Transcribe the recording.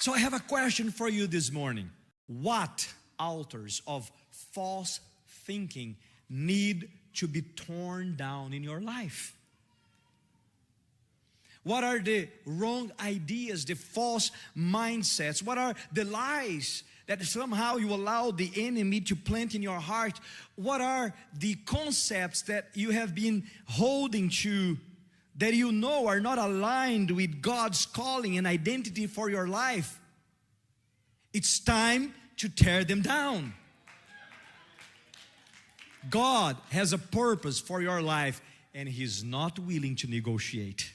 So I have a question for you this morning. What altars of false thinking need to be torn down in your life? What are the wrong ideas, the false mindsets? What are the lies that somehow you allow the enemy to plant in your heart? What are the concepts that you have been holding to that you know are not aligned with God's calling and identity for your life? It's time to tear them down. God has a purpose for your life, and He's not willing to negotiate.